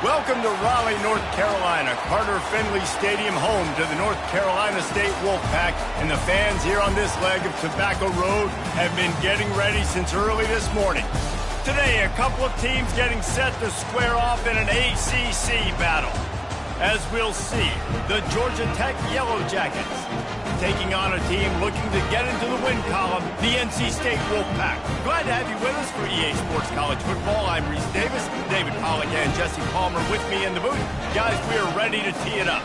Welcome to Raleigh, North Carolina, Carter Finley Stadium, home to the North Carolina State Wolfpack, and the fans here on this leg of Tobacco Road have been getting ready since early this morning. Today, a couple of teams getting set to square off in an ACC battle. As we'll see, the Georgia Tech Yellow Jackets taking on a team looking to get into the win column, the NC State Wolfpack. Glad to have you with us for EA Sports College Football. I'm Reese Davis, David Pollack and Jesse Palmer with me in the booth. Guys, we are ready to tee it up.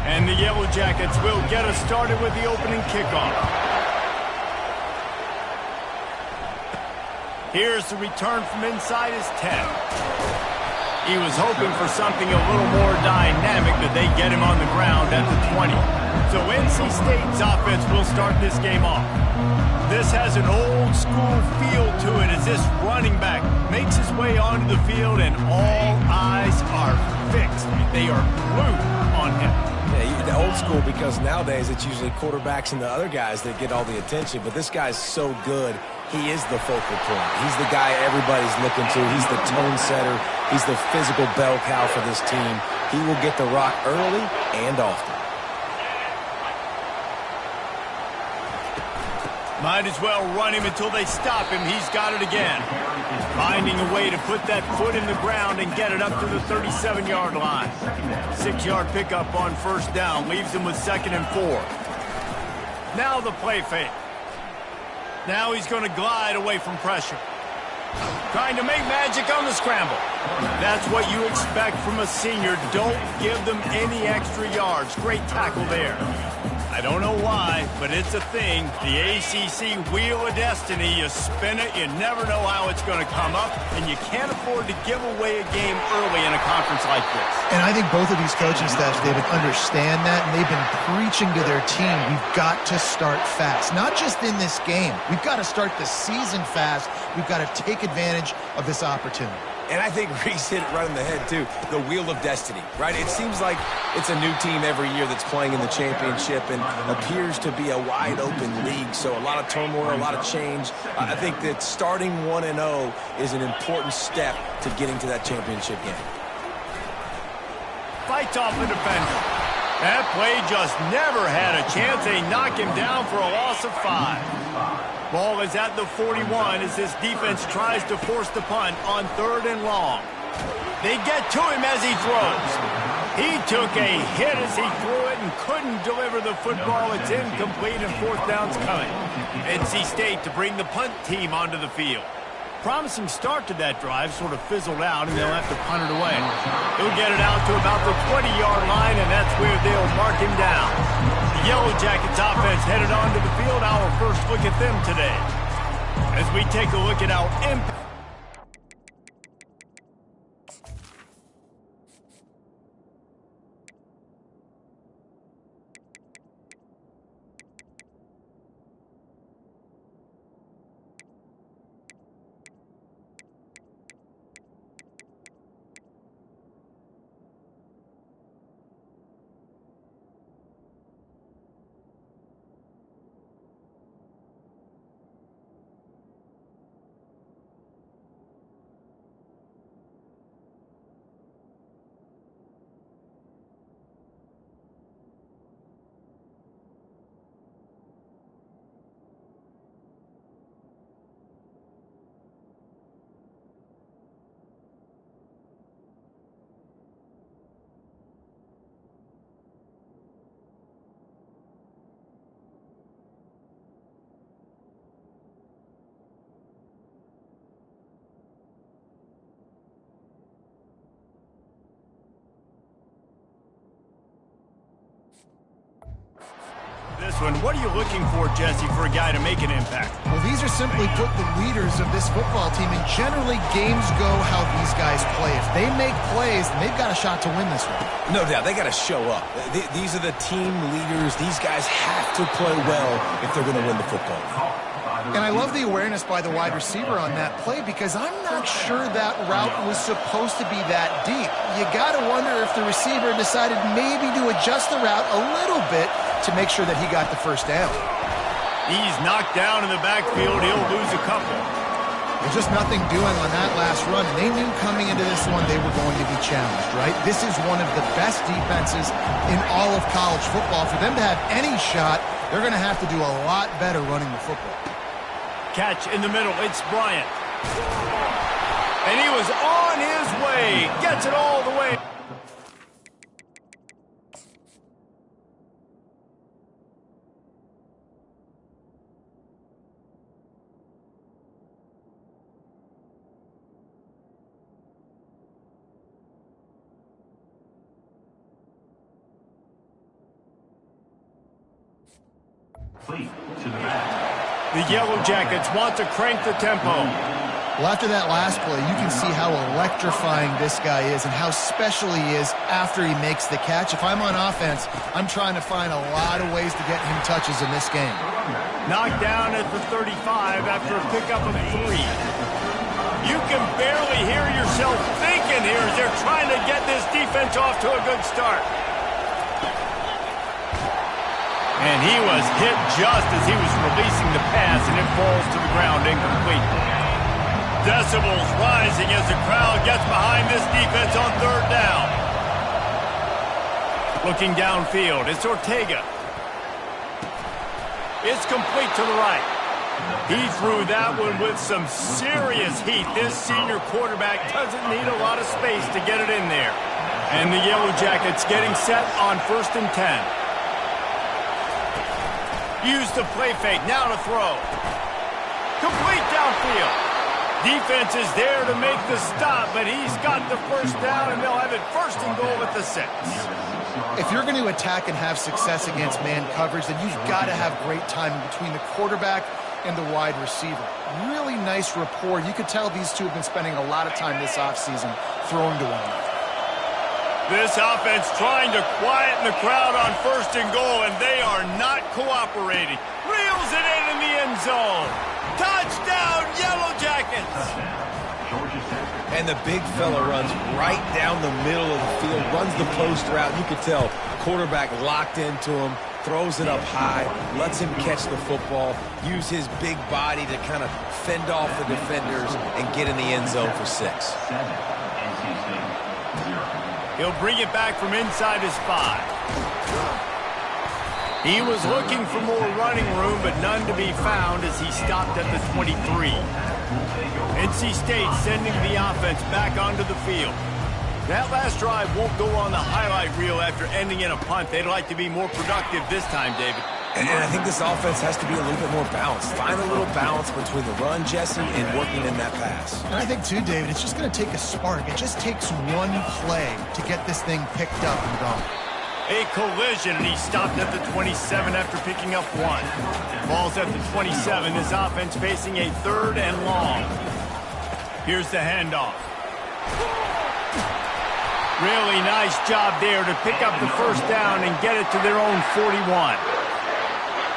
And the Yellow Jackets will get us started with the opening kickoff. Here's the return from inside his 10. He was hoping for something a little more dynamic, but they get him on the ground at the 20. So NC State's offense will start this game off. This has an old school feel to it as this running back makes his way onto the field and all eyes are fixed. They are glued on him. Yeah, the old school, because nowadays it's usually quarterbacks and the other guys that get all the attention, but this guy's so good, he is the focal point. He's the guy everybody's looking to. He's the tone setter. He's the physical bell cow for this team. He will get the rock early and often. Might as well run him until they stop him. He's got it again. Finding a way to put that foot in the ground and get it up to the 37-yard line. 6-yard pickup on first down. Leaves him with 2nd and 4. Now the play fake. Now he's going to glide away from pressure. Trying to make magic on the scramble. That's what you expect from a senior. Don't give them any extra yards. Great tackle there. I don't know why, but it's a thing. The ACC Wheel of Destiny, you spin it, you never know how it's going to come up, and you can't afford to give away a game early in a conference like this. And I think both of these coaching staffs, David, understand that, and they've been preaching to their team, we've got to start fast. Not just in this game. We've got to start the season fast. We've got to take advantage of this opportunity. And I think Reese hit it right on the head, too. The Wheel of Destiny, right? It seems like it's a new team every year that's playing in the championship and appears to be a wide-open league. So a lot of turmoil, a lot of change. I think that starting 1-0 is an important step to getting to that championship game. Fights off the defender. That play just never had a chance. They knock him down for a loss of 5. Ball is at the 41 as this defense tries to force the punt on 3rd and long. They get to him as he throws. He took a hit as he threw it and couldn't deliver the football. It's incomplete and 4th down's coming. NC State to bring the punt team onto the field. Promising start to that drive, sort of fizzled out, and they'll have to punt it away. He'll get it out to about the 20-yard line, and that's where they'll mark him down. The Yellow Jackets offense headed onto the field. Our first look at them today. As we take a look at our impact. This one, what are you looking for, Jesse, for a guy to make an impact? Well, these are simply put the leaders of this football team, and generally games go how these guys play. If they make plays, then they've got a shot to win this one. No doubt, they got to show up. These are the team leaders. These guys have to play well if they're going to win the football. And I love the awareness by the wide receiver on that play because I'm not sure that route was supposed to be that deep. You got to wonder if the receiver decided maybe to adjust the route a little bit to make sure that he got the first down. He's knocked down in the backfield. He'll lose a couple. There's just nothing doing on that last run, and they knew coming into this one they were going to be challenged, right? This is one of the best defenses in all of college football. For them to have any shot, they're going to have to do a lot better running the football. Catch in the middle. It's Bryant. And he was on his way. Gets it all the way. The Yellow Jackets want to crank the tempo. Well, after that last play, you can see how electrifying this guy is and how special he is after he makes the catch. If I'm on offense, I'm trying to find a lot of ways to get him touches in this game. Knocked down at the 35 after a pickup of 3. You can barely hear yourself thinking here as they're trying to get this defense off to a good start. And he was hit just as he was releasing the pass, and it falls to the ground incomplete. Decibels rising as the crowd gets behind this defense on third down. Looking downfield, it's Ortega. It's complete to the right. He threw that one with some serious heat. This senior quarterback doesn't need a lot of space to get it in there. And the Yellow Jackets getting set on 1st and 10. Use the play fake, now to throw. Complete downfield. Defense is there to make the stop, but he's got the first down, and they'll have it 1st and goal at the 6. If you're going to attack and have success against man coverage, then you've got to have great timing between the quarterback and the wide receiver. Really nice rapport. You could tell these two have been spending a lot of time this offseason throwing to one another. This offense trying to quieten the crowd on 1st and goal, and they are not cooperating. Reels it in the end zone. Touchdown, Yellow Jackets! And the big fella runs right down the middle of the field, runs the post route. You could tell quarterback locked into him, throws it up high, lets him catch the football, use his big body to kind of fend off the defenders and get in the end zone for 6. He'll bring it back from inside his 5. He was looking for more running room, but none to be found as he stopped at the 23. NC State sending the offense back onto the field. That last drive won't go on the highlight reel after ending in a punt. They'd like to be more productive this time, David. And I think this offense has to be a little bit more balanced. Find a little balance between the run, Jesse, and working in that pass. And I think, too, David, it's just going to take a spark. It just takes one play to get this thing picked up and going. A collision, and he stopped at the 27 after picking up 1. Ball's at the 27. His offense facing a 3rd and long. Here's the handoff. Really nice job there to pick up the first down and get it to their own 41.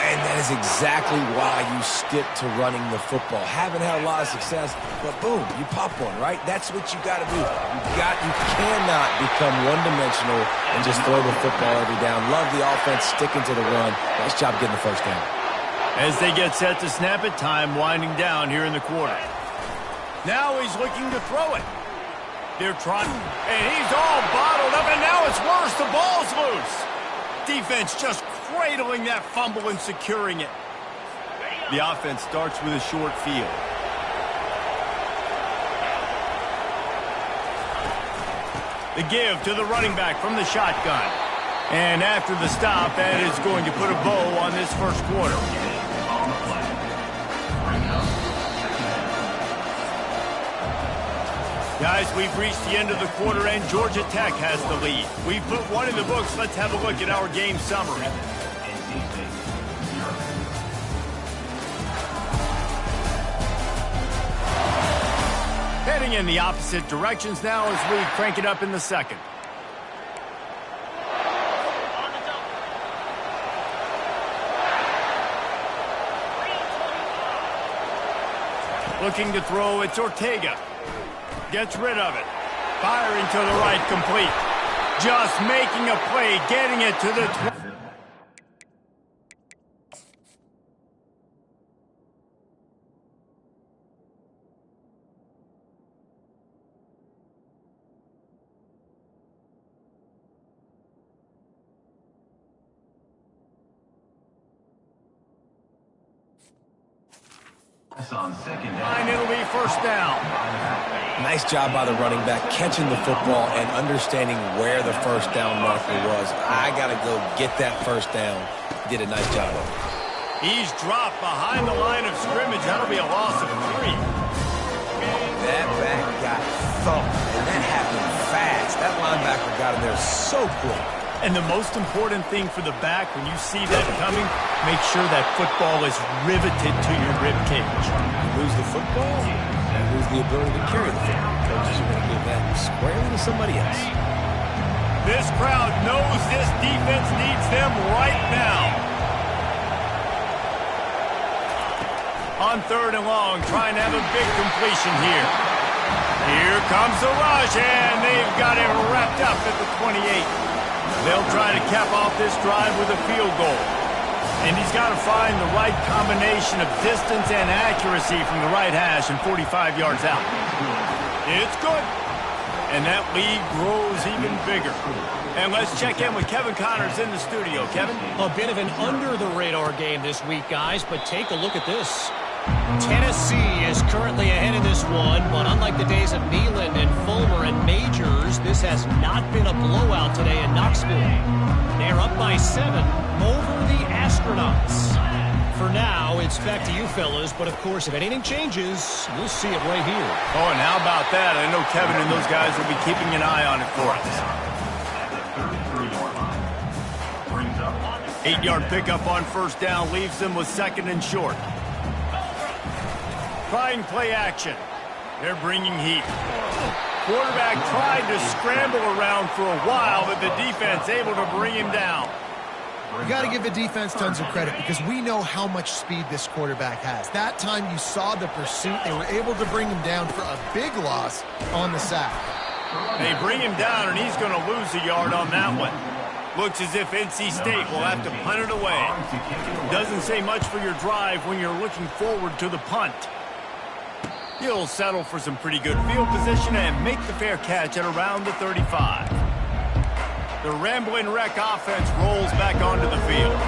And that is exactly why you stick to running the football. Haven't had a lot of success, but boom, you pop one, right? That's what you got to do. You cannot become one-dimensional and just throw the football every down. Love the offense sticking to the run. Nice job getting the first down. As they get set to snap it, time winding down here in the quarter. Now he's looking to throw it. They're trying, and he's all bottled up, and now it's worse. The ball's loose. Defense just cradling that fumble and securing it. The offense starts with a short field. The give to the running back from the shotgun. And after the stop, that is going to put a bow on this first quarter. Guys, we've reached the end of the quarter, and Georgia Tech has the lead. We've put one in the books. Let's have a look at our game summary. Heading in the opposite directions now as we crank it up in the second. Looking to throw, it's Ortega. Gets rid of it. Firing to the right, complete. Just making a play, getting it to the 20. Fine, it'll be first down. Nice job by the running back, catching the football and understanding where the first down marker was. I got to go get that first down. Did a nice job of it. He's dropped behind the line of scrimmage. That'll be a loss of 3. That back got thumped, and that happened fast. That linebacker got in there so quick. And the most important thing for the back, when you see that coming, make sure that football is riveted to your rib cage. Lose the football, and lose the ability to carry the football. Coaches are going to give that squarely to somebody else. This crowd knows this defense needs them right now. On 3rd and long, trying to have a big completion here. Here comes the rush, and they've got him wrapped up at the 28. They'll try to cap off this drive with a field goal. And he's got to find the right combination of distance and accuracy from the right hash and 45 yards out. It's good. And that lead grows even bigger. And let's check in with Kevin Connors in the studio. Kevin? A bit of an under-the-radar game this week, guys, but take a look at this. Tennessee is currently ahead in this one, but unlike the days of Neyland and Fulmer and Majors, this has not been a blowout today in Knoxville. They're up by 7 over the Astronauts. For now, it's back to you fellas, but of course, if anything changes, you'll see it right here. Oh, and how about that? I know Kevin and those guys will be keeping an eye on it for us. 8-yard pickup on first down leaves them with 2nd and short. Trying play action. They're bringing heat. Quarterback tried to scramble around for a while, but the defense able to bring him down. You got to give the defense tons of credit because we know how much speed this quarterback has. That time you saw the pursuit. They were able to bring him down for a big loss on the sack. They bring him down, and he's going to lose a yard on that one. Looks as if NC State will have to punt it away. Doesn't say much for your drive when you're looking forward to the punt. He'll settle for some pretty good field position and make the fair catch at around the 35. The Ramblin' Wreck offense rolls back onto the field.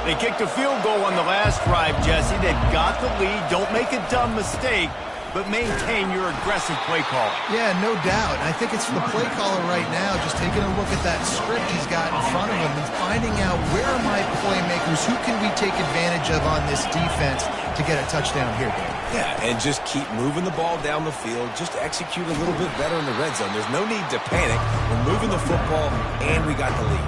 They kicked a field goal on the last drive, Jesse. They've got the lead. Don't make a dumb mistake, but maintain your aggressive play call. Yeah, no doubt. I think it's the play caller right now just taking a look at that script he's got in front of him and finding out where are my playmakers, who can we take advantage of on this defense to get a touchdown here, Dave. Yeah, and just keep moving the ball down the field. Just execute a little bit better in the red zone. There's no need to panic. We're moving the football, and we got the lead.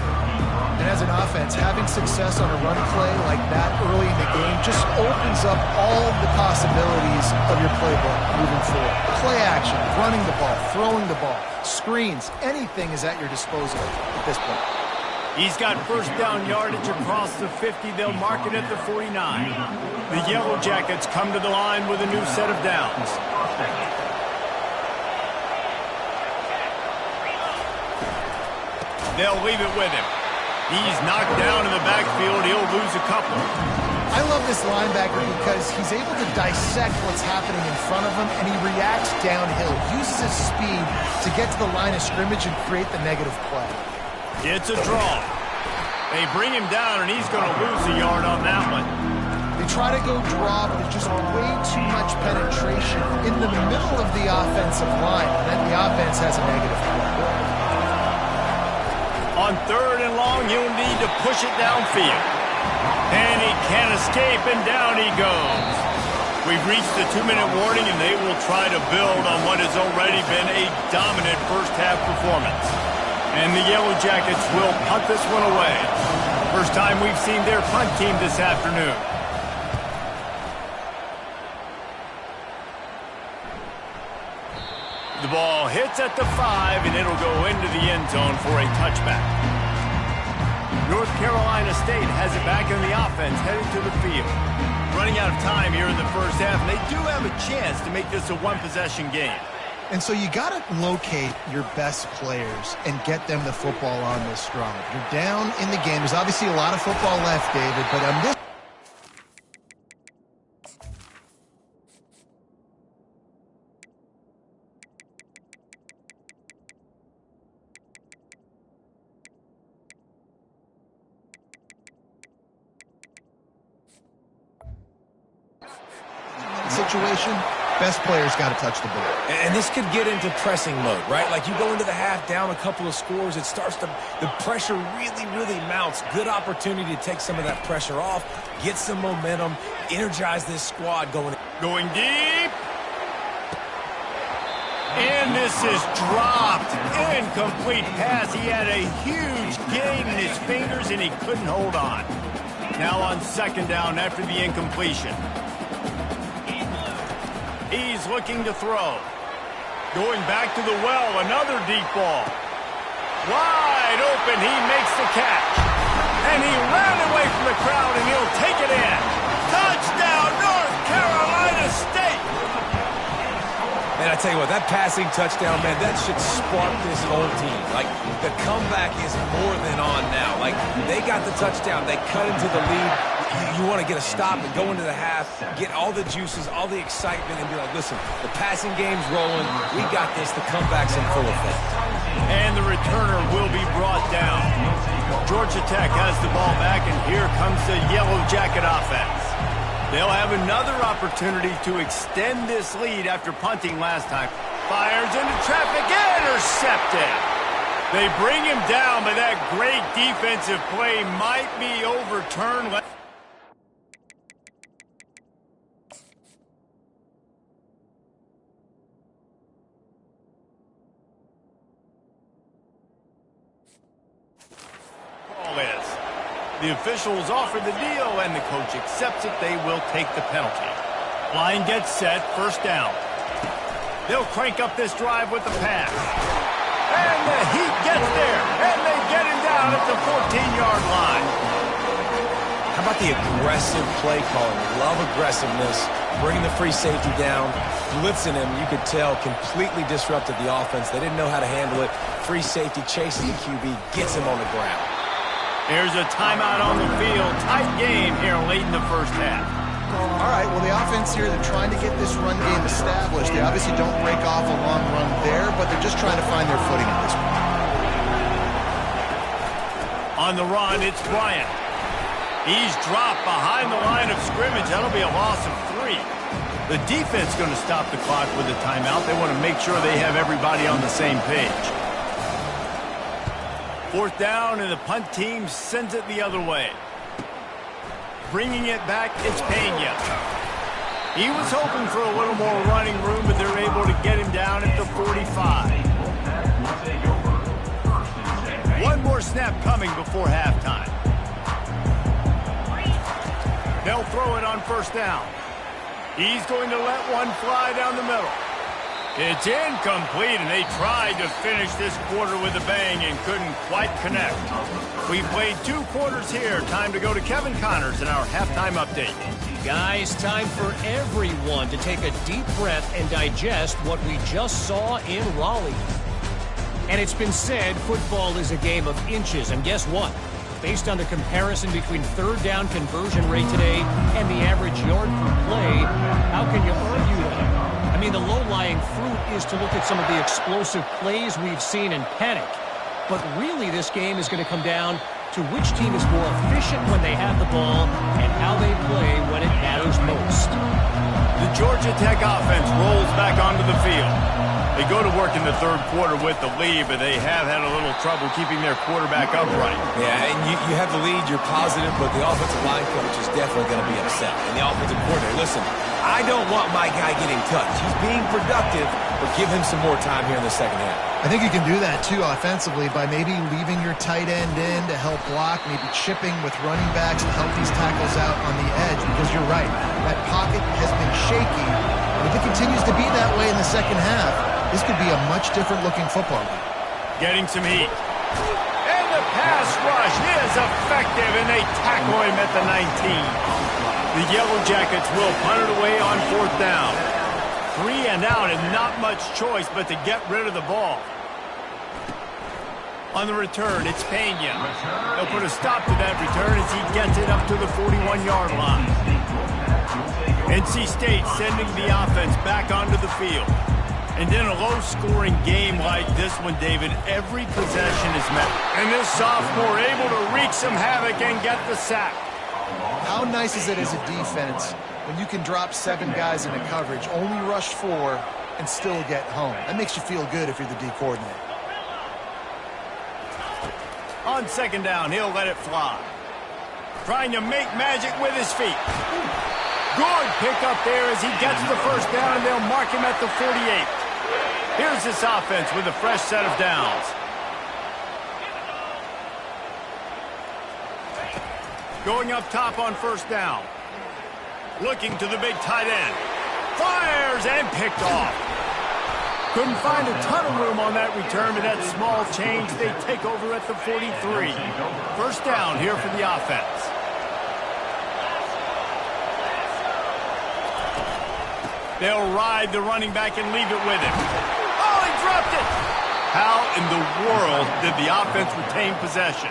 And as an offense, having success on a run play like that early in the game just opens up all the possibilities of your playbook moving forward. Play action, running the ball, throwing the ball, screens, anything is at your disposal at this point. He's got first down yardage across the 50. They'll mark it at the 49. The Yellow Jackets come to the line with a new set of downs. They'll leave it with him. He's knocked down in the backfield. He'll lose a couple. I love this linebacker because he's able to dissect what's happening in front of him, and he reacts downhill, uses his speed to get to the line of scrimmage and create the negative play. It's a draw. They bring him down, and he's going to lose a yard on that one. They try to go draw, but there's just way too much penetration in the middle of the offensive line, and then the offense has a negative play. On 3rd and long, he'll need to push it downfield. And he can't escape, and down he goes. We've reached the 2-minute warning, and they will try to build on what has already been a dominant first-half performance. And the Yellow Jackets will punt this one away. First time we've seen their punt team this afternoon. The ball hits at the 5, and it'll go into the end zone for a touchback. North Carolina State has it back in the offense, headed to the field. running out of time here in the first half, and they do have a chance to make this a one-possession game. And so you got to locate your best players and get them the football on this drive. You're down in the game. There's obviously a lot of football left, David, but this situation, best players got to touch the ball. And this could get into pressing mode, right? Like you go into the half down a couple of scores, it starts to, the pressure really mounts. Good opportunity to take some of that pressure off, get some momentum, energize this squad going deep. And this is dropped. Incomplete pass. He had a huge gain in his fingers, and he couldn't hold on. Now on second down after the incompletion. He's looking to throw. Going back to the well, another deep ball. Wide open, he makes the catch. And he ran away from the crowd, and he'll take it in. Touchdown, North Carolina State! Man, I tell you what, that passing touchdown, man, that should spark this whole team. Like, the comeback is more than on now. Like, they got the touchdown. They cut into the lead. You want to get a stop and go into the half, get all the juices, all the excitement, and be like, listen, the passing game's rolling. We got this. The comeback's in full effect. And the returner will be brought down. Georgia Tech has the ball back, and here comes the Yellow Jacket offense. They'll have another opportunity to extend this lead after punting last time. Fires into traffic, intercepted. They bring him down, but that great defensive play might be overturned. The officials offer the deal, and the coach accepts it. They will take the penalty. Line gets set, first down. They'll crank up this drive with the pass. And the Heat gets there, and they get him down at the 14-yard line. How about the aggressive play calling? Love aggressiveness. Bringing the free safety down, blitzing him, you could tell, completely disrupted the offense. They didn't know how to handle it. Free safety chases the QB, gets him on the ground. Here's a timeout on the field. Tight game here late in the first half. All right, well, the offense here, they're trying to get this run game established. They obviously don't break off a long run there, but they're just trying to find their footing at this point. On the run, it's Bryant. He's dropped behind the line of scrimmage. That'll be a loss of 3. The defense going to stop the clock with a timeout. They want to make sure they have everybody on the same page. Fourth down, and the punt team sends it the other way. Bringing it back, it's Pena. He was hoping for a little more running room, but they're able to get him down at the 45. One more snap coming before halftime. They'll throw it on first down. He's going to let one fly down the middle. It's incomplete, and they tried to finish this quarter with a bang and couldn't quite connect. We've played 2 quarters here. Time to go to Kevin Connors in our halftime update. Guys, time for everyone to take a deep breath and digest what we just saw in Raleigh. And it's been said football is a game of inches, and guess what? Based on the comparison between third down conversion rate today and the average yard per play, how can you argue that? I mean, the low-lying fruit is to look at some of the explosive plays we've seen and panic. But really, this game is going to come down to which team is more efficient when they have the ball and how they play when it matters most. The Georgia Tech offense rolls back onto the field. They go to work in the third quarter with the lead, but they have had a little trouble keeping their quarterback upright. Yeah, and you have the lead, you're positive, but the offensive line coach is definitely going to be upset. And the offensive coordinator, listen, I don't want my guy getting touched. He's being productive, but give him some more time here in the second half. I think you can do that, too, offensively, by maybe leaving your tight end in to help block, maybe chipping with running backs to help these tackles out on the edge, because you're right. That pocket has been shaky. If it continues to be that way in the second half, this could be a much different-looking football game. Getting some heat. And the pass rush is effective, and they tackle him at the 19. The Yellow Jackets will punt it away on 4th down. 3 and out and not much choice but to get rid of the ball. On the return, it's Pena. They'll put a stop to that return as he gets it up to the 41-yard line. NC State sending the offense back onto the field. And in a low-scoring game like this one, David, every possession is met. And this sophomore able to wreak some havoc and get the sack. How nice is it as a defense when you can drop 7 guys into coverage, only rush 4, and still get home? That makes you feel good if you're the D coordinator. On 2nd down, he'll let it fly. Trying to make magic with his feet. Good pickup there as he gets the 1st down, and they'll mark him at the 48. Here's this offense with a fresh set of downs. Going up top on 1st down. Looking to the big tight end. Fires and picked off. Couldn't find a ton of room on that return, but that small change, they take over at the 43. 1st down here for the offense. They'll ride the running back and leave it with him. Oh, he dropped it! How in the world did the offense retain possession?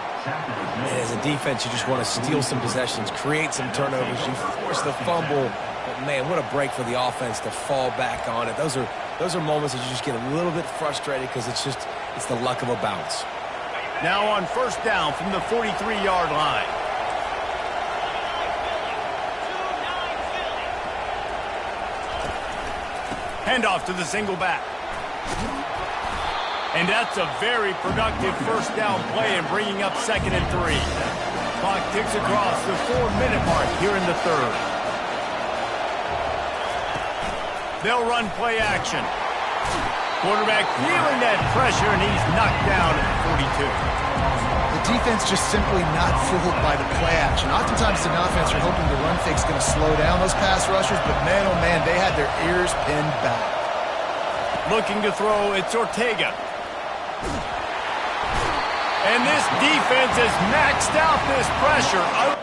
And as a defense, you just want to steal some possessions, create some turnovers. You force the fumble. But, man, what a break for the offense to fall back on it. Those are moments that you just get a little bit frustrated because it's the luck of a bounce. Now on 1st down from the 43-yard line. Handoff to the single back. And that's a very productive 1st down play and bringing up 2nd and 3. Clock ticks across the 4-minute mark here in the 3rd. They'll run play action. Quarterback feeling that pressure, and he's knocked down at 42. The defense just simply not fooled by the play action. Oftentimes, an offense you're hoping the run fake's going to slow down those pass rushers, but man, oh man, they had their ears pinned back. Looking to throw, it's Ortega. And this defense has maxed out this pressure.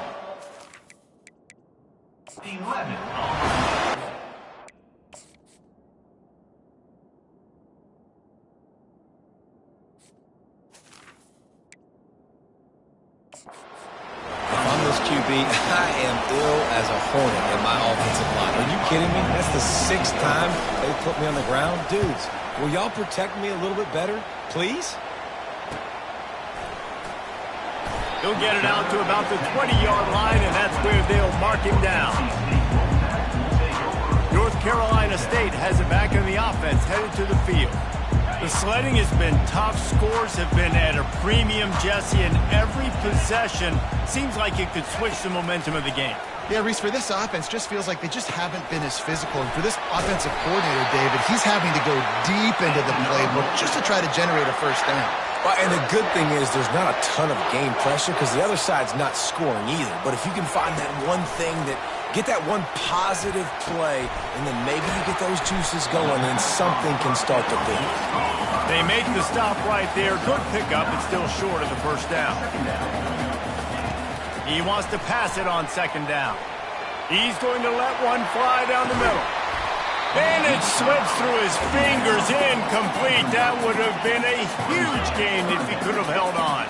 QB, I am ill as a hornet in my offensive line. Are you kidding me? That's the 6th time they put me on the ground. Dudes, will y'all protect me a little bit better, please? He'll get it out to about the 20-yard line, and that's where they'll mark him down. North Carolina State has it back in the offense, headed to the field. The sledding has been tough. Scores have been at a premium, Jesse, and every possession seems like it could switch the momentum of the game. Yeah, Reese, for this offense, just feels like they just haven't been as physical. And for this offensive coordinator, David, he's having to go deep into the playbook just to try to generate a 1st down. Well, and the good thing is there's not a ton of game pressure because the other side's not scoring either. But if you can find that one thing get that one positive play, and then maybe you get those juices going, and something can start to build. They make the stop right there. Good pickup, but still short of the 1st down. He wants to pass it on 2nd down. He's going to let one fly down the middle. And it slips through his fingers, incomplete. That would have been a huge gain if he could have held on.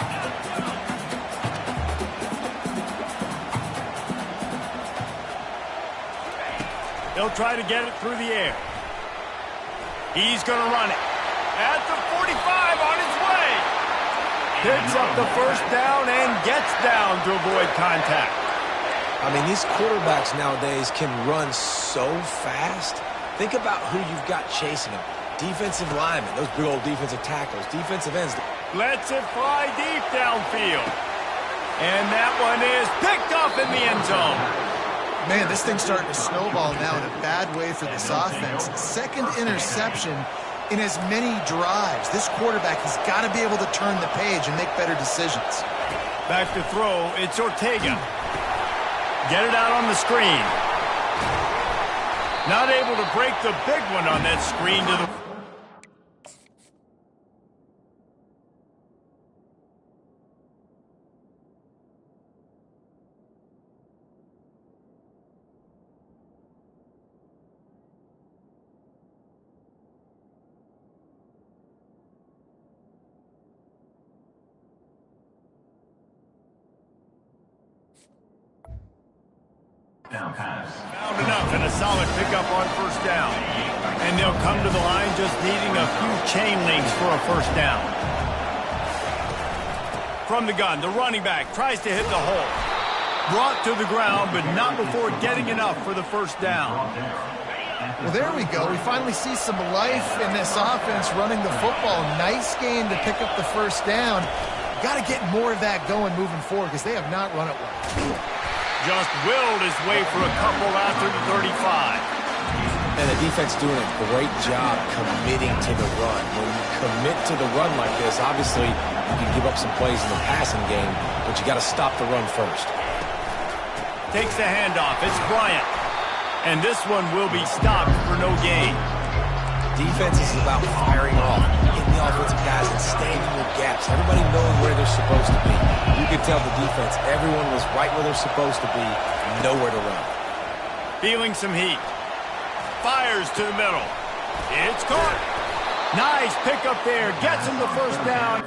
They'll try to get it through the air. He's going to run it. At the 45 on his way. Picks up the 1st down and gets down to avoid contact. I mean, these quarterbacks nowadays can run so fast. Think about who you've got chasing them. Defensive linemen, those big old defensive tackles, defensive ends. Lets it fly deep downfield. And that one is picked up in the end zone. Man, this thing's starting to snowball now in a bad way for this offense. 2nd interception in as many drives. This quarterback has got to be able to turn the page and make better decisions. Back to throw, it's Ortega. Get it out on the screen. Not able to break the big one on that screen to the... Found enough and a solid pickup on first down. And they'll come to the line just needing a few chain links for a first down. From the gun, the running back tries to hit the hole. Brought to the ground, but not before getting enough for the first down. Well, there we go. We finally see some life in this offense running the football. Nice game to pick up the first down. Got to get more of that going moving forward because they have not run it well. Just willed his way for a couple after the 35. And the defense doing a great job committing to the run. When you commit to the run like this, obviously you can give up some plays in the passing game, but you got to stop the run first. Takes the handoff. It's Bryant. And this one will be stopped for no gain. Defense is about firing off, hitting the offensive guys and staying in the gaps. Everybody knowing where they're supposed to be. You can tell the defense, everyone was right where they're supposed to be, nowhere to run. Feeling some heat. Fires to the middle. It's caught. Nice pickup there. Gets him the first down.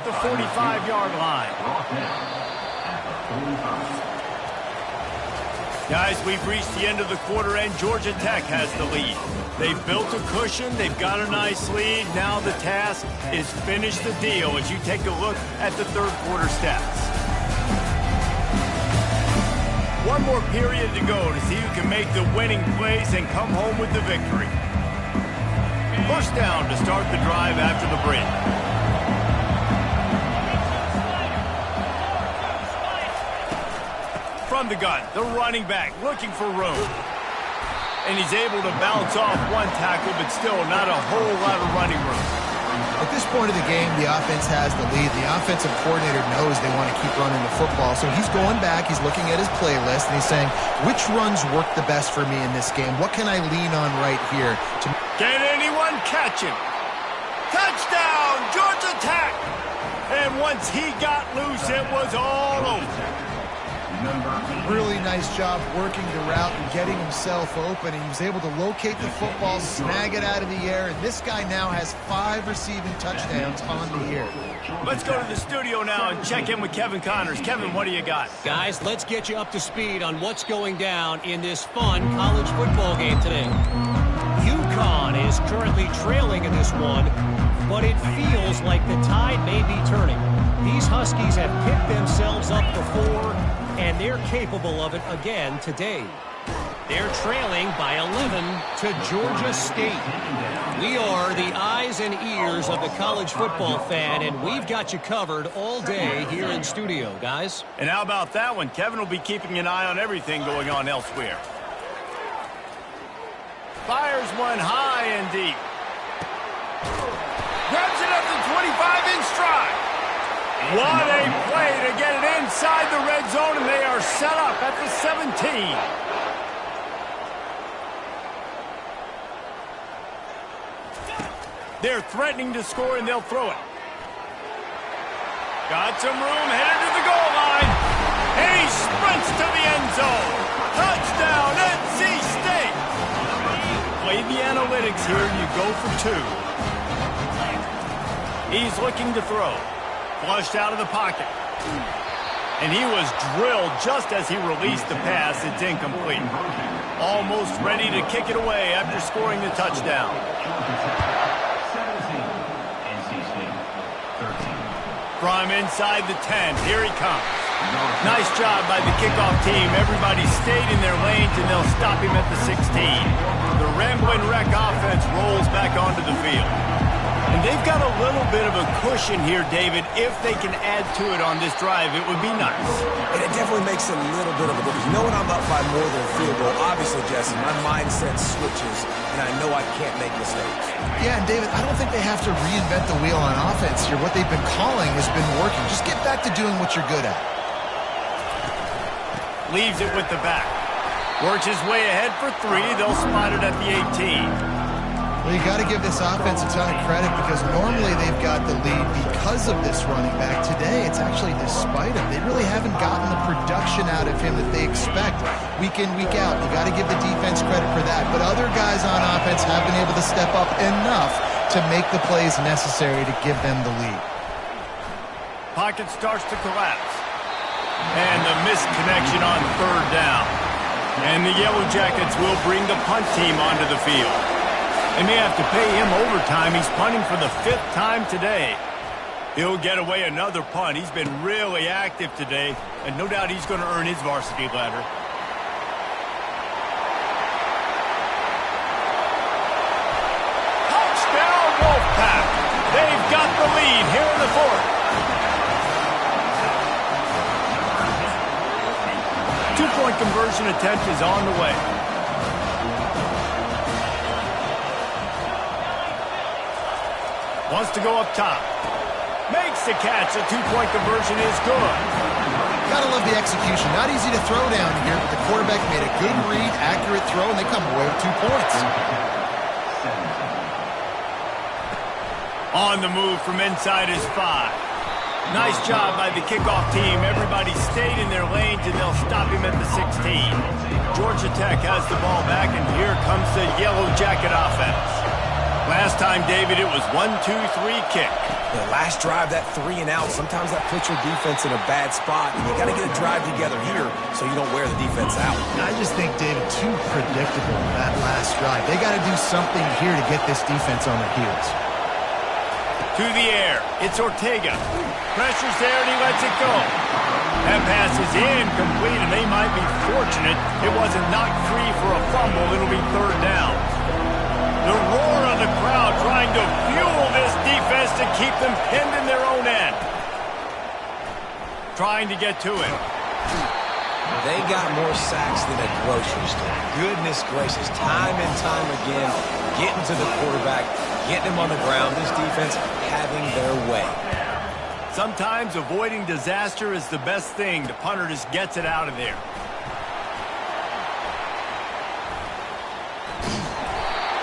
The 45-yard line. Guys, we've reached the end of the quarter, and Georgia Tech has the lead. They've built a cushion. They've got a nice lead. Now the task is finish the deal as you take a look at the third quarter stats. One more period to go to see who can make the winning plays and come home with the victory. First down to start the drive after the break. From the gun, the running back looking for room. And he's able to bounce off one tackle, but still not a whole lot of running room. At this point of the game, the offense has the lead. The offensive coordinator knows they want to keep running the football. So he's going back, he's looking at his playlist, and he's saying, which runs work the best for me in this game? What can I lean on right here? Can anyone catch him? Touchdown, Georgia Tech! And once he got loose, it was all over. Really nice job working the route and getting himself open. And he was able to locate the football, snag it out of the air, and this guy now has 5 receiving touchdowns on the year. Let's go to the studio now and check in with Kevin Connors. Kevin, what do you got? Guys, let's get you up to speed on what's going down in this fun college football game today. UConn is currently trailing in this one, but it feels like the tide may be turning. These Huskies have picked themselves up before, and they're capable of it again today. They're trailing by 11 to Georgia State. We are the eyes and ears of the college football fan, and we've got you covered all day here in studio, guys. And how about that one? Kevin will be keeping an eye on everything going on elsewhere. Fires one high and deep. Grabs it up to 25 in stride. What a play to get it inside the red zone, and they are set up at the 17. They're threatening to score, and they'll throw it. Got some room, headed to the goal line. And he sprints to the end zone. Touchdown, NC State. Play the analytics here, and you go for 2. He's looking to throw. Flushed out of the pocket. And he was drilled just as he released the pass. It's incomplete. Almost ready to kick it away after scoring the touchdown. From inside the 10, here he comes. Nice job by the kickoff team. Everybody stayed in their lanes, and they'll stop him at the 16. The Ramblin' Wreck offense rolls back onto the field. And they've got a little bit of a cushion here, David. If they can add to it on this drive, it would be nice. And it definitely makes a little bit of a difference. You know, when I'm up by more than a field goal, obviously, Jesse, my mindset switches, and I know I can't make mistakes. Yeah, and David, I don't think they have to reinvent the wheel on offense here. What they've been calling has been working. Just get back to doing what you're good at. Leaves it with the back. Works his way ahead for 3. They'll spot it at the 18. Well, you got to give this offense a ton of credit because normally they've got the lead because of this running back. Today, it's actually despite him. They really haven't gotten the production out of him that they expect week in, week out. You got to give the defense credit for that. But other guys on offense have been able to step up enough to make the plays necessary to give them the lead. Pocket starts to collapse. And the missed connection on third down. And the Yellow Jackets will bring the punt team onto the field. They may have to pay him overtime. He's punting for the 5th time today. He'll get away another punt. He's been really active today, and no doubt he's going to earn his varsity letter. Touchdown, Wolfpack! They've got the lead here in the 4th. 2-point conversion attempt is on the way. Wants to go up top. Makes the catch. The 2-point conversion is good. Gotta love the execution. Not easy to throw down here, but the quarterback made a good read, accurate throw, and they come away with 2 points. On the move from inside his 5. Nice job by the kickoff team. Everybody stayed in their lanes, and they'll stop him at the 16. Georgia Tech has the ball back, and here comes the Yellow Jacket offense. Last time, David, it was 1-2-3 kick. The last drive, that 3 and out, sometimes that puts your defense in a bad spot, and you got to get a drive together here so you don't wear the defense out. I just think, David, too predictable that last drive. They got to do something here to get this defense on their heels. To the air, it's Ortega. Pressure's there, and he lets it go. That pass is incomplete, and they might be fortunate it wasn't knocked free for a fumble. It'll be 3rd down. The roar of the crowd trying to fuel this defense to keep them pinned in their own end. Trying to get to it. They got more sacks than a grocery store. Goodness gracious, time and time again, getting to the quarterback, getting him on the ground. This defense having their way. Sometimes avoiding disaster is the best thing. The punter just gets it out of there.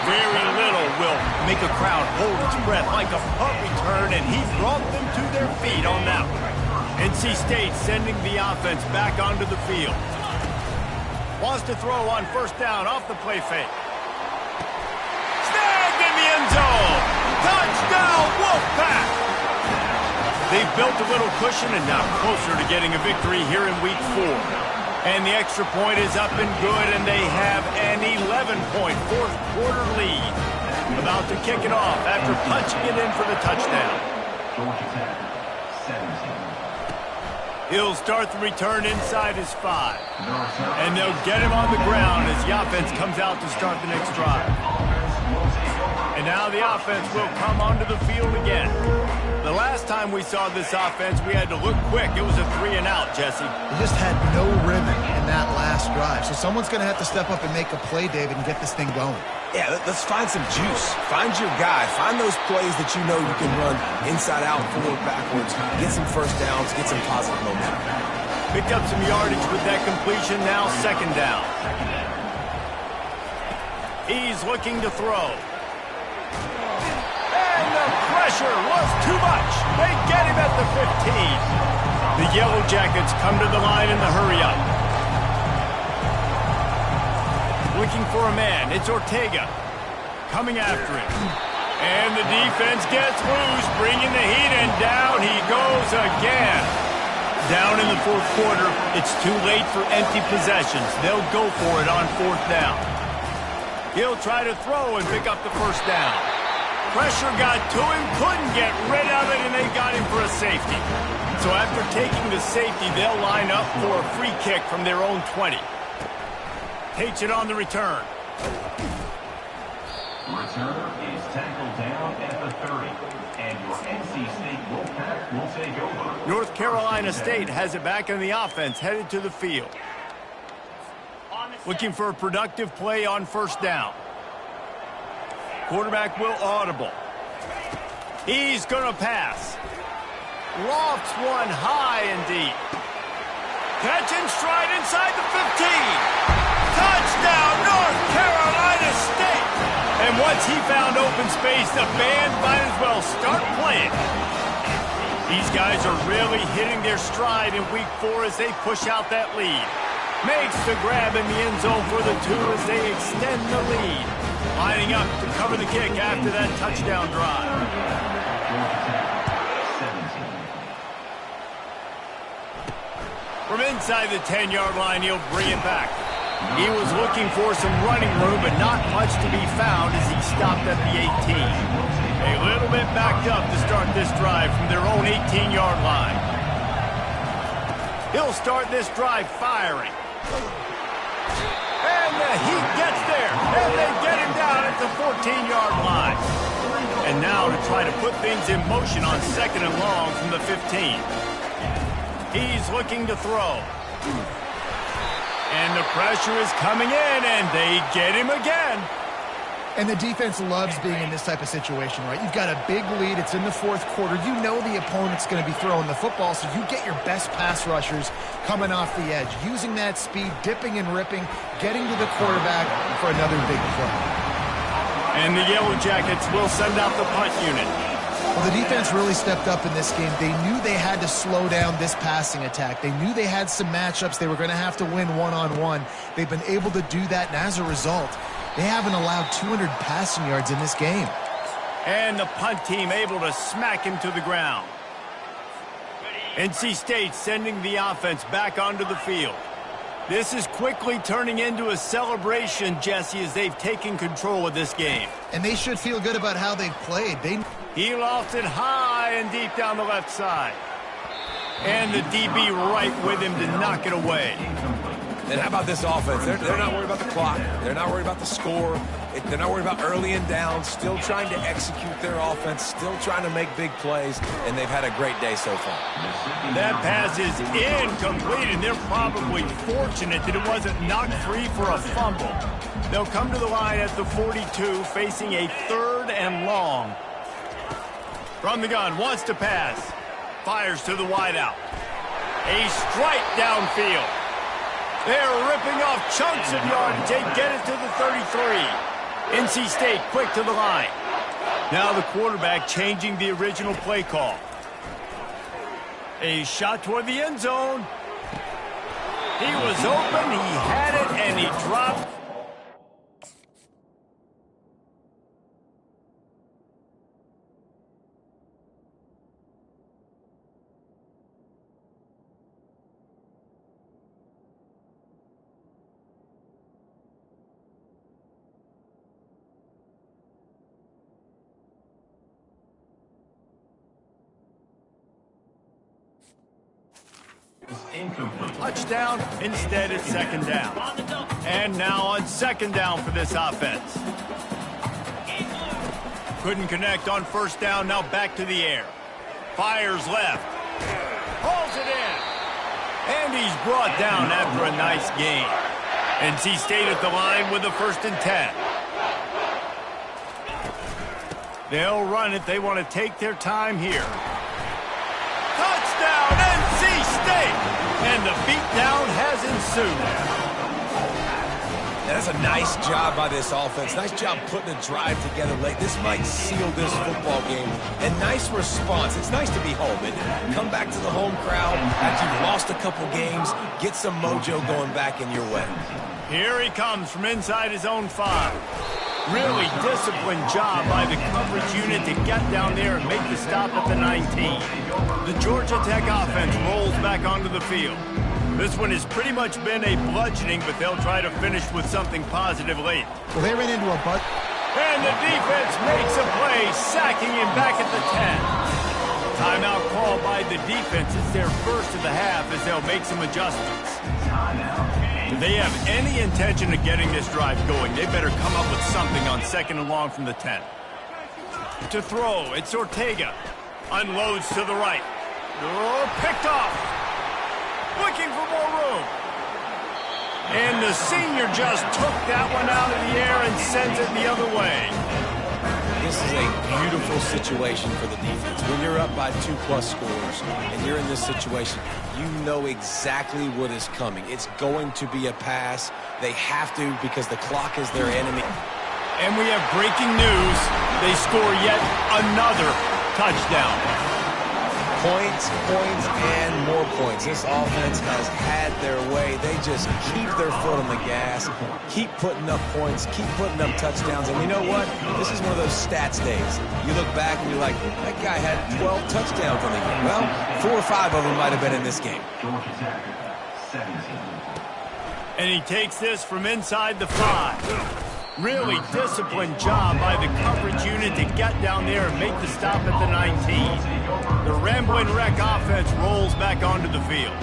Very little will make a crowd hold its breath like a punt return, and he brought them to their feet on that one. NC State sending the offense back onto the field. Wants to throw on 1st down off the play fake. Snagged in the end zone. Touchdown, Wolfpack! They've built a little cushion and now closer to getting a victory here in Week 4. And the extra point is up and good, and they have an 11-point 4th quarter lead. About to kick it off after punching it in for the touchdown. He'll start the return inside his 5. And they'll get him on the ground as the offense comes out to start the next drive. And now the offense will come onto the field again. The last time we saw this offense, we had to look quick. It was a 3 and out, Jesse. They just had no rhythm in that last drive. So someone's going to have to step up and make a play, David, and get this thing going. Yeah, let's find some juice. Find your guy. Find those plays that you know you can run inside out, forward, backwards. Get some 1st downs. Get some positive momentum. Picked up some yardage with that completion. Now 2nd down. He's looking to throw. And the pressure was too much. They get him at the 15. The Yellow Jackets come to the line in the hurry-up. Looking for a man. It's Ortega. Coming after him. And the defense gets loose, bringing the heat, and down he goes again. Down in the 4th quarter, it's too late for empty possessions. They'll go for it on 4th down. He'll try to throw and pick up the 1st down. Pressure got to him, couldn't get rid of it, and they got him for a safety. So after taking the safety, they'll line up for a free kick from their own 20. Takes it on the return. Returner is tackled down at the 30, and your NC State Wolfpack will take over. North Carolina State has it back in the offense, headed to the field. Looking for a productive play on 1st down. Quarterback will audible. He's going to pass. Lofts one high and deep. Catch and stride inside the 15. Touchdown, North Carolina State. And once he found open space, the band might as well start playing. These guys are really hitting their stride in week 4 as they push out that lead. Makes the grab in the end zone for the 2 as they extend the lead. Lining up to cover the kick after that touchdown drive. From inside the 10-yard line, he'll bring it back. He was looking for some running room, but not much to be found as he stopped at the 18. A little bit backed up to start this drive from their own 18-yard line. He'll start this drive firing. And he gets there, and they get him down at the 14-yard line. And now to try to put things in motion on 2nd and long from the 15. He's looking to throw. And the pressure is coming in, and they get him again. And the defense loves being in this type of situation, right? You've got a big lead. It's in the 4th quarter. You know the opponent's going to be throwing the football, so you get your best pass rushers coming off the edge, using that speed, dipping and ripping, getting to the quarterback for another big play. And the Yellow Jackets will send out the punt unit. Well, the defense really stepped up in this game. They knew they had to slow down this passing attack. They knew they had some matchups they were going to have to win one-on-one. They've been able to do that, and as a result, they haven't allowed 200 passing yards in this game. And the punt team able to smack him to the ground. NC State sending the offense back onto the field. This is quickly turning into a celebration, Jesse, as they've taken control of this game. And they should feel good about how they've played. He lofted high and deep down the left side. And the DB right with him to knock it away. And how about this offense? They're not worried about the clock. They're not worried about the score. They're not worried about early and down. Still trying to execute their offense. Still trying to make big plays. And they've had a great day so far. That pass is incomplete, and they're probably fortunate that it wasn't knocked free for a fumble. They'll come to the line at the 42, facing a 3rd and long. From the gun, wants to pass. Fires to the wideout. A strike downfield. They're ripping off chunks of yardage. They get it to the 33. NC State quick to the line. Now the quarterback changing the original play call. A shot toward the end zone. He was open, he had it, and he dropped. Incomplete. Touchdown. Instead, it's 2nd down. And now on 2nd down for this offense. Couldn't connect on 1st down. Now back to the air. Fires left. Hauls it in. And he's brought down after a nice gain. NC State at the line with the 1st and 10. They'll run it. They want to take their time here. Touchdown, NC State! And the beatdown has ensued. That's a nice job by this offense. Nice job putting a drive together late. This might seal this football game. And nice response. It's nice to be home, isn't it? Come back to the home crowd after you've lost a couple games. Get some mojo going back in your way. Here he comes from inside his own 5. Really disciplined job by the coverage unit to get down there and make the stop at the 19. The Georgia Tech offense rolls back onto the field. This one has pretty much been a bludgeoning, but they'll try to finish with something positive late. Well, they ran into a butt. And the defense makes a play, sacking him back at the 10. Timeout called by the defense. It's their first of the half as they'll make some adjustments. If they have any intention of getting this drive going, they better come up with something on 2nd and long from the 10. To throw, it's Ortega. Unloads to the right. Oh, picked off. Looking for more room. And the senior just took that one out of the air and sends it the other way. This is a beautiful situation for the defense. When you're up by 2+ scores and you're in this situation, you know exactly what is coming. It's going to be a pass. They have to because the clock is their enemy. And we have breaking news. They score yet another touchdown. Points, points, and more points. This offense has had their way. They just keep their foot on the gas, keep putting up points, keep putting up touchdowns. And you know what? This is one of those stats days. You look back and you're like, that guy had 12 touchdowns on the game. Well, 4 or 5 of them might have been in this game. And he takes this from inside the 5. Really disciplined job by the coverage unit to get down there and make the stop at the 19. The Rambling Wreck offense rolls back onto the field.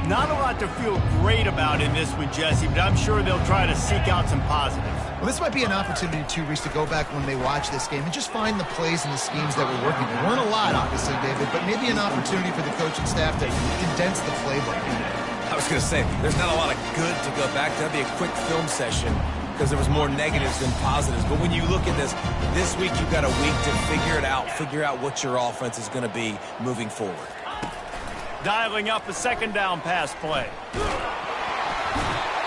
Not a lot to feel great about in this one, Jesse, but I'm sure they'll try to seek out some positives. Well, this might be an opportunity, too, Reese, to go back when they watch this game and just find the plays and the schemes that were working. There weren't a lot, obviously, David, but maybe an opportunity for the coaching staff to condense the playbook. I was going to say, there's not a lot of good to go back to. That'd be a quick film session because there was more negatives than positives. But when you look at this week you've got a week to figure out what your offense is going to be moving forward. Dialing up a second down pass play.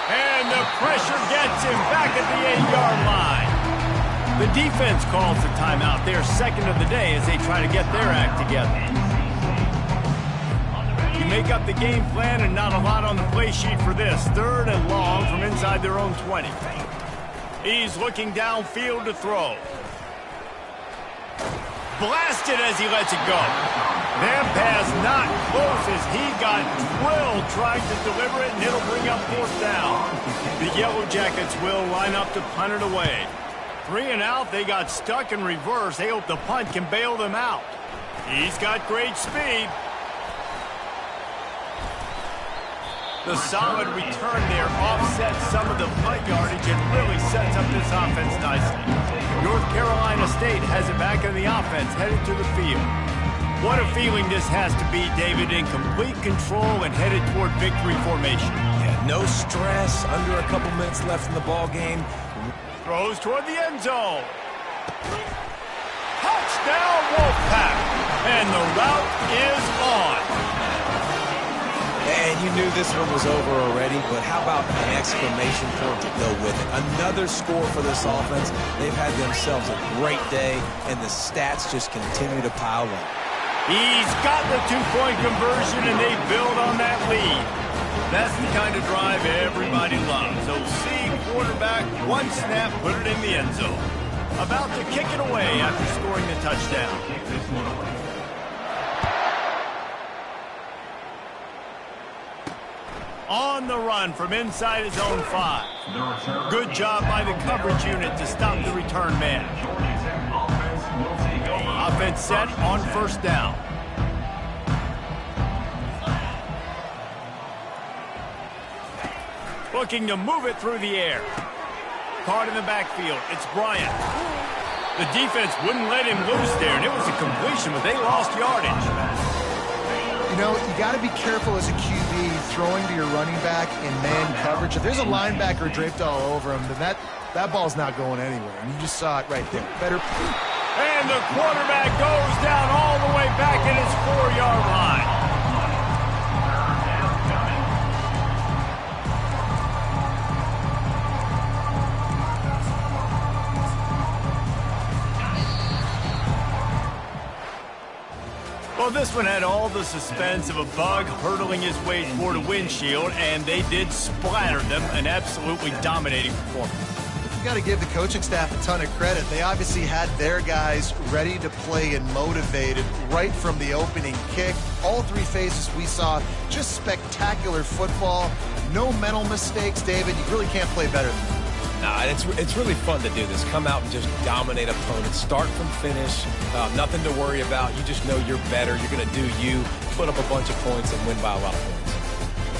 And the pressure gets him back at the 8-yard line. The defense calls the timeout, their second of the day, as they try to get their act together. You make up the game plan and not a lot on the play sheet for this. 3rd and long from inside their own 20. He's looking downfield to throw. Blasted as he lets it go. That pass not close as he got drilled trying to deliver it, and it'll bring up 4th down. The Yellow Jackets will line up to punt it away. 3 and out, they got stuck in reverse. They hope the punt can bail them out. He's got great speed. The solid return there offsets some of the punt yardage and really sets up this offense nicely. North Carolina State has it back in the offense, headed to the field. What a feeling this has to be, David, in complete control and headed toward victory formation. Yeah, no stress, under a couple minutes left in the ball game. Throws toward the end zone. Touchdown, Wolfpack! And the route is on. And you knew this one was over already, but how about an exclamation point to go with it? Another score for this offense. They've had themselves a great day, and the stats just continue to pile up. He's got the 2-point conversion, and they build on that lead. That's the kind of drive everybody loves. So see quarterback, one snap, put it in the end zone. About to kick it away after scoring the touchdown. On the run from inside his own 5. Good job by the coverage unit to stop the return man. Offense set on 1st down. Looking to move it through the air. Caught in the backfield. It's Bryant. The defense wouldn't let him loose there, and it was a completion, but they lost yardage. You know, you got to be careful as a QB throwing to your running back in man coverage. If there's a linebacker draped all over him, then that ball's not going anywhere. And you just saw it right there. Better. And the quarterback goes down all the way back at his 4-yard line. Well, this one had all the suspense of a bug hurtling his way toward a windshield, and they did splatter them, an absolutely dominating performance. You got to give the coaching staff a ton of credit. They obviously had their guys ready to play and motivated right from the opening kick. All 3 phases we saw, just spectacular football. No mental mistakes, David. You really can't play better than that. Nah, it's really fun to do this. Come out and just dominate opponents. Start from finish. Nothing to worry about. You just know you're better. You're going to do you, put up a bunch of points, and win by a lot of points.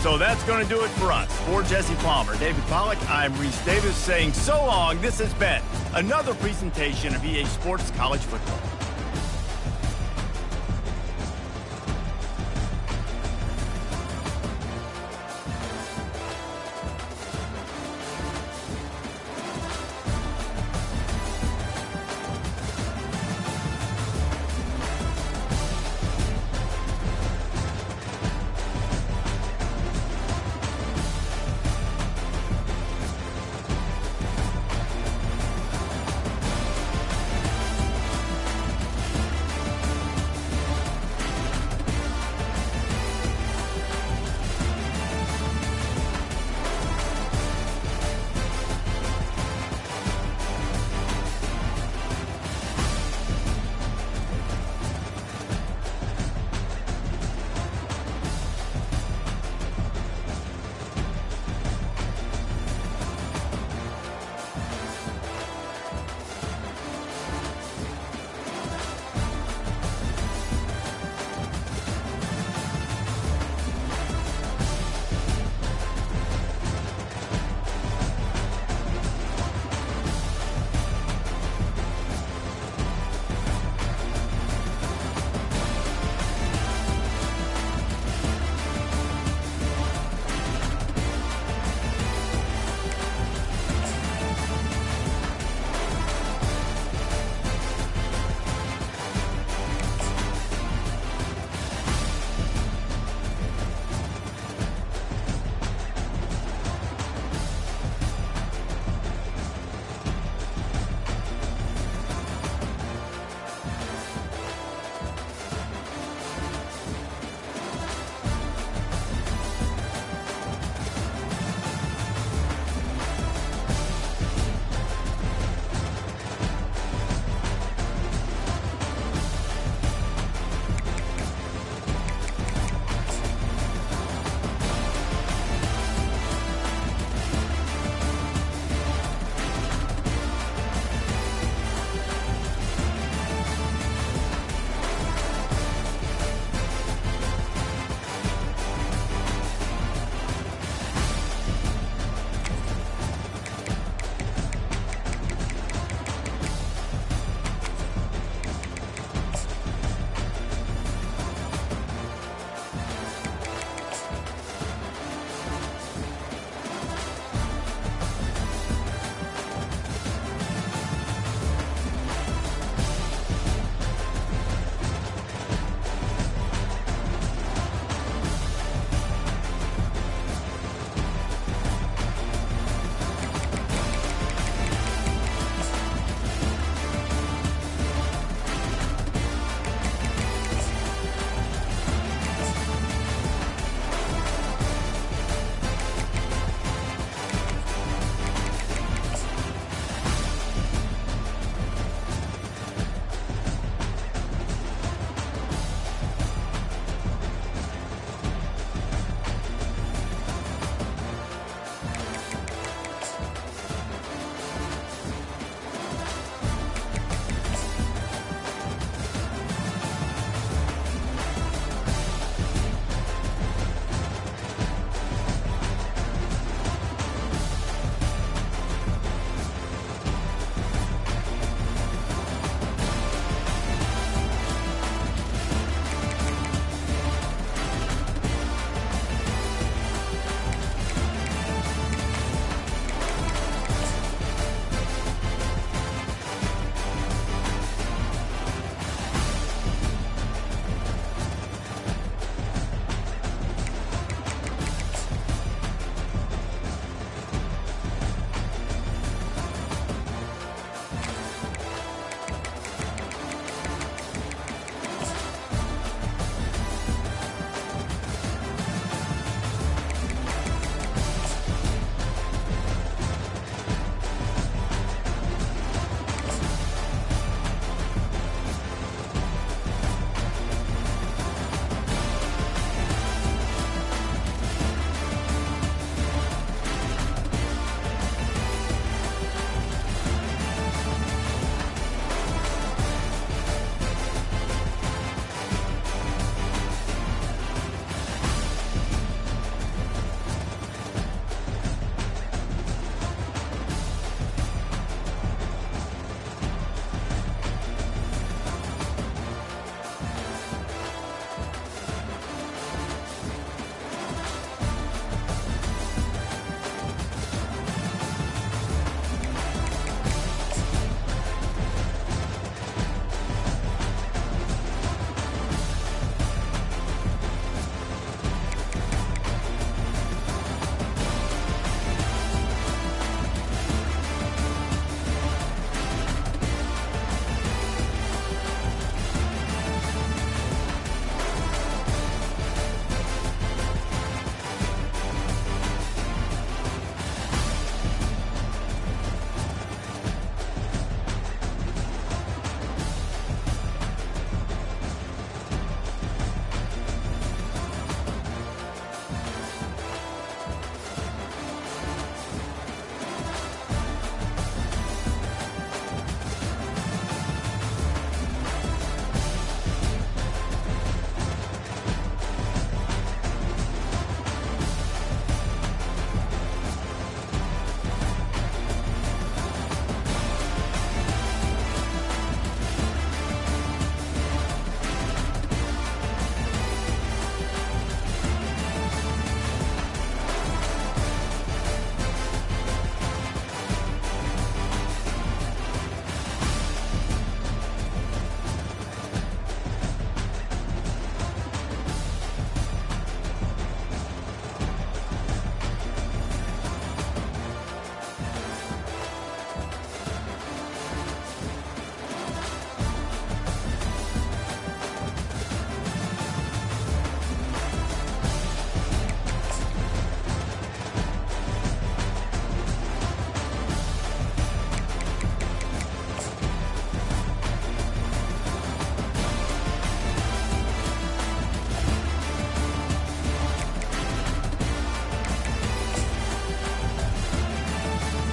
So that's going to do it for us. For Jesse Palmer, David Pollack, I'm Reese Davis saying so long. This has been another presentation of EA Sports College Football.